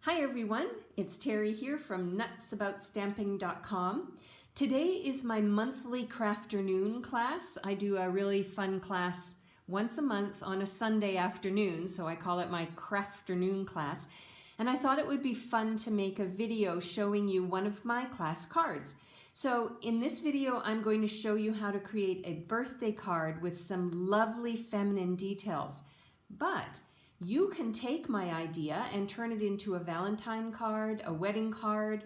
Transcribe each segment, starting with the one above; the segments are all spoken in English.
Hi everyone, it's Terry here from nutsaboutsstamping.com. Today is my monthly crafternoon class. I do a really fun class once a month on a Sunday afternoon, so I call it my crafternoon class. And I thought it would be fun to make a video showing you one of my class cards. So in this video, I'm going to show you how to create a birthday card with some lovely feminine details. But you can take my idea and turn it into a Valentine card, a wedding card,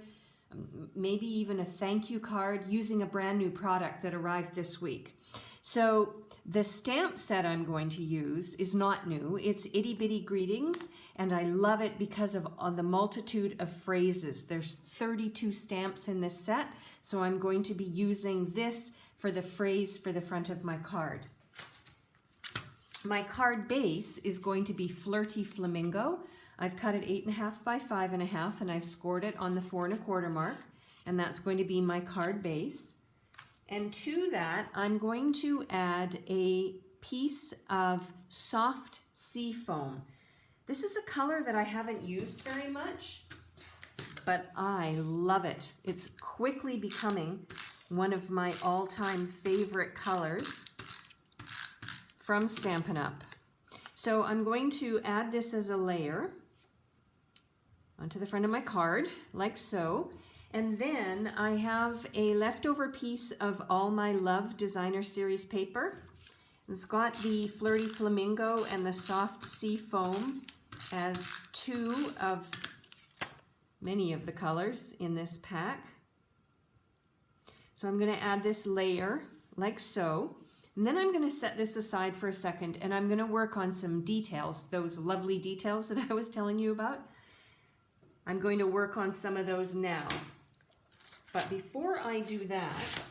maybe even a thank you card using a brand new product that arrived this week. So the stamp set I'm going to use is not new. It's Itty Bitty Greetings, and I love it because of the multitude of phrases. There's 32 stamps in this set, so I'm going to be using this for the phrase for the front of my card. My card base is going to be Flirty Flamingo. I've cut it 8.5 by 5.5 and I've scored it on the 4 1/4 mark, and that's going to be my card base. And to that, I'm going to add a piece of soft sea foam. This is a color that I haven't used very much, but I love it. It's quickly becoming one of my all-time favorite colors from Stampin' Up. So I'm going to add this as a layer onto the front of my card, like so. And then I have a leftover piece of All My Love Designer Series paper. It's got the Flirty Flamingo and the soft sea foam as two of many of the colors in this pack. So I'm going to add this layer like so. And then I'm going to set this aside for a second, and I'm going to work on some details, those lovely details that I was telling you about. I'm going to work on some of those now. But before I do that,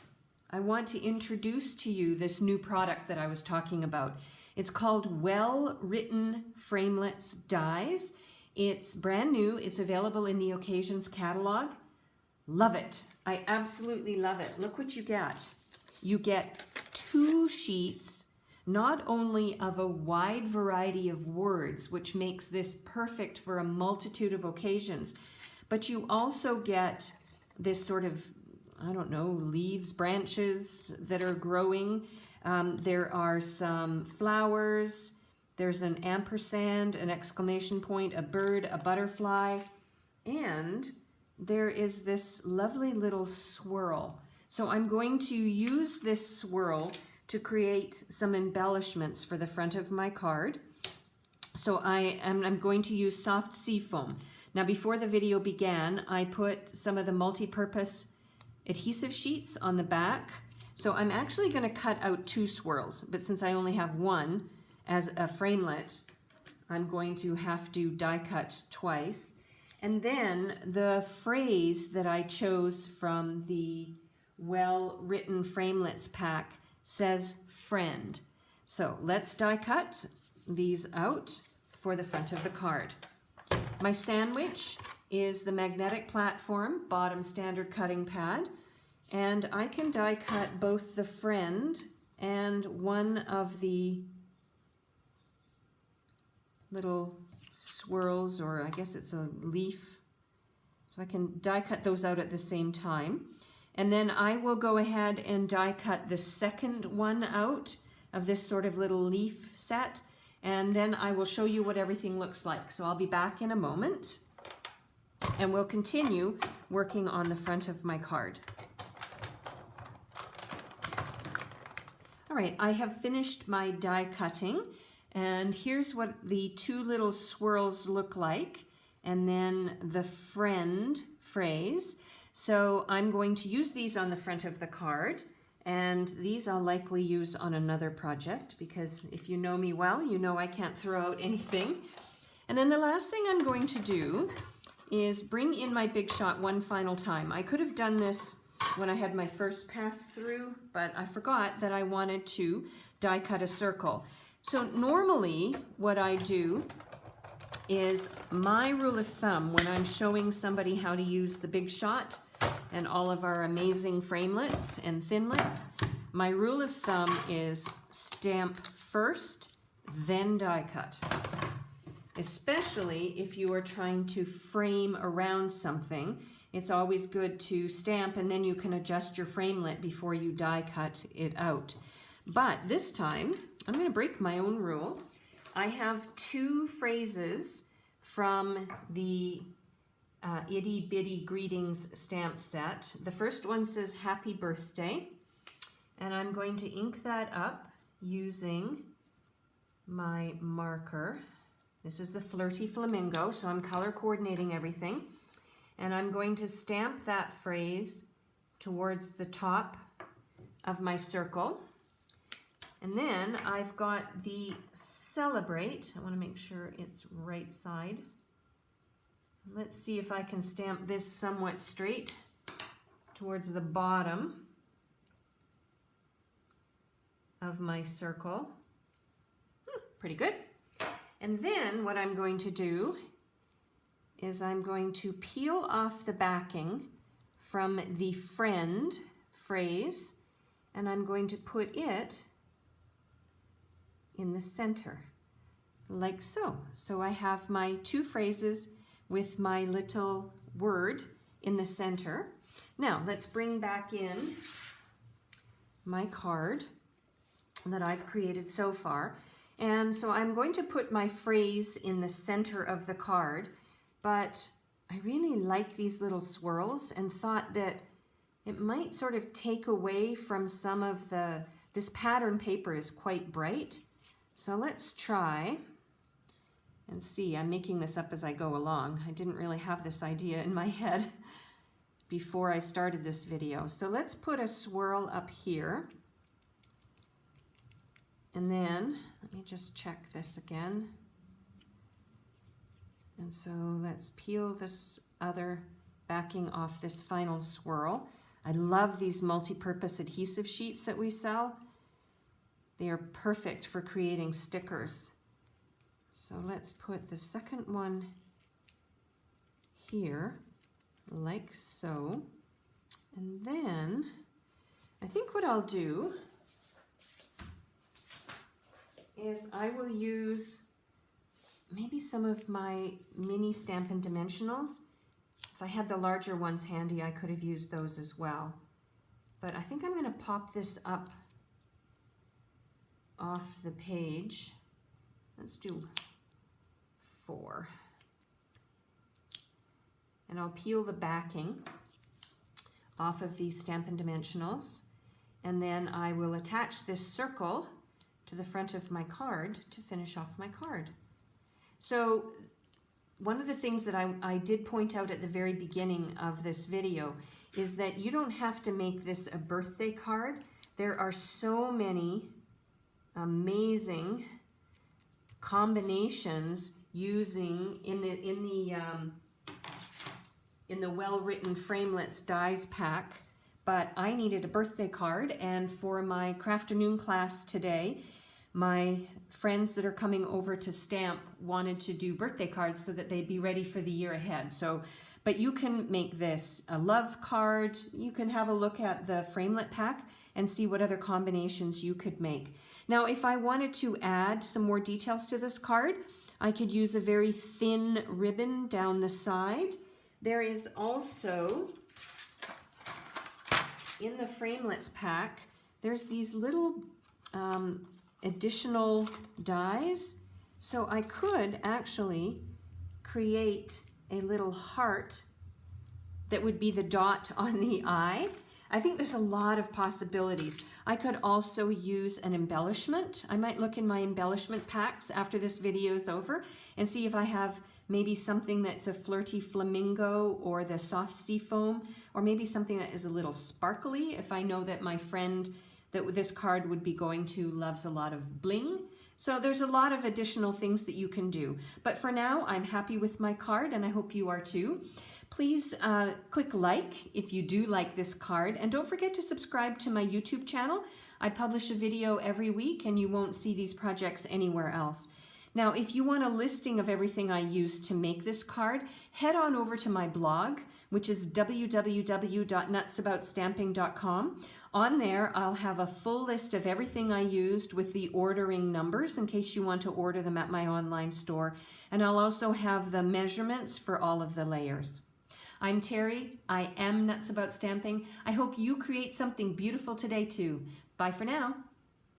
I want to introduce to you this new product that I was talking about. It's called Well Written Framelits Dies. It's brand new. It's available in the Occasions catalog. Love it. I absolutely love it. Look what you get. You get 2 sheets, not only of a wide variety of words, which makes this perfect for a multitude of occasions, but you also get this sort of, I don't know, leaves, branches that are growing. There are some flowers. There's an ampersand, an exclamation point, a bird, a butterfly, and there is this lovely little swirl. So I'm going to use this swirl to create some embellishments for the front of my card. So I'm going to use soft sea foam. Now before the video began, I put some of the multi-purpose adhesive sheets on the back. So I'm actually going to cut out 2 swirls, but since I only have one as a framelit, I'm going to have to die cut twice. And then the phrase that I chose from the Well Written Framelits pack says friend. So let's die cut these out for the front of the card. My sandwich is the magnetic platform, bottom standard cutting pad, and I can die cut both the friend and one of the little swirls, or I guess it's a leaf. So I can die cut those out at the same time. And then I will go ahead and die cut the second one out of this sort of little leaf set, and then I will show you what everything looks like. So I'll be back in a moment, and we'll continue working on the front of my card. All right, I have finished my die cutting, and here's what the 2 little swirls look like, and then the friend phrase. So I'm going to use these on the front of the card, and these I'll likely use on another project, because if you know me well, you know I can't throw out anything. And then the last thing I'm going to do is bring in my Big Shot one final time. I could have done this when I had my first pass through, but I forgot that I wanted to die cut a circle. So normally what I do is, my rule of thumb when I'm showing somebody how to use the Big Shot and all of our amazing framelits and thinlits, my rule of thumb is stamp first, then die cut. especially if you are trying to frame around something. It's always good to stamp, and then you can adjust your framelit before you die cut it out. But this time, I'm going to break my own rule. I have 2 phrases from the Itty Bitty Greetings stamp set. The first one says happy birthday, and I'm going to ink that up using my marker. This is the Flirty Flamingo, so I'm color coordinating everything. And I'm going to stamp that phrase towards the top of my circle. And then I've got the celebrate. I want to make sure it's right side. Let's see if I can stamp this somewhat straight towards the bottom of my circle. Pretty good. And then what I'm going to do is I'm going to peel off the backing from the friend phrase, and I'm going to put it in the center, like so. So I have my 2 phrases with my little word in the center. Now let's bring back in my card that I've created so far. And so I'm going to put my phrase in the center of the card, but I really like these little swirls and thought that it might sort of take away from some of this pattern paper is quite bright. So let's try and see. I'm making this up as I go along. I didn't really have this idea in my head before I started this video. So let's put a swirl up here. And then, let me just check this again. And so let's peel this other backing off this final swirl. I love these multi-purpose adhesive sheets that we sell. They are perfect for creating stickers. So let's put the second one here, like so. And then, I think what I'll do is I will use maybe some of my mini Stampin' Dimensionals. If I had the larger ones handy, I could have used those as well. But I think I'm going to pop this up off the page. Let's do 4. And I'll peel the backing off of these Stampin' Dimensionals. And then I will attach this circle to the front of my card to finish off my card. So one of the things that I did point out at the very beginning of this video is that you don't have to make this a birthday card. There are so many amazing combinations using in the well-written framelits dies pack, but I needed a birthday card, and for my Crafternoon class today, my friends that are coming over to stamp wanted to do birthday cards so that they'd be ready for the year ahead. So, but you can make this a love card. You can have a look at the framelit pack and see what other combinations you could make. Now, if I wanted to add some more details to this card, I could use a very thin ribbon down the side. There is also, in the framelits pack, there's these little additional dies. So I could actually create a little heart that would be the dot on the eye. I think there's a lot of possibilities. I could also use an embellishment. I might look in my embellishment packs after this video is over and see if I have maybe something that's a flirty flamingo or the soft sea foam, or maybe something that is a little sparkly if I know that my friend that this card would be going to loves a lot of bling. So there's a lot of additional things that you can do. But for now, I'm happy with my card, and I hope you are too. Please click like if you do like this card, and don't forget to subscribe to my YouTube channel. I publish a video every week, and you won't see these projects anywhere else. Now, if you want a listing of everything I used to make this card, head on over to my blog, which is www.nutsaboutsstamping.com. On there, I'll have a full list of everything I used with the ordering numbers in case you want to order them at my online store. And I'll also have the measurements for all of the layers. I'm Terry. I am Nuts About Stamping. I hope you create something beautiful today too. Bye for now.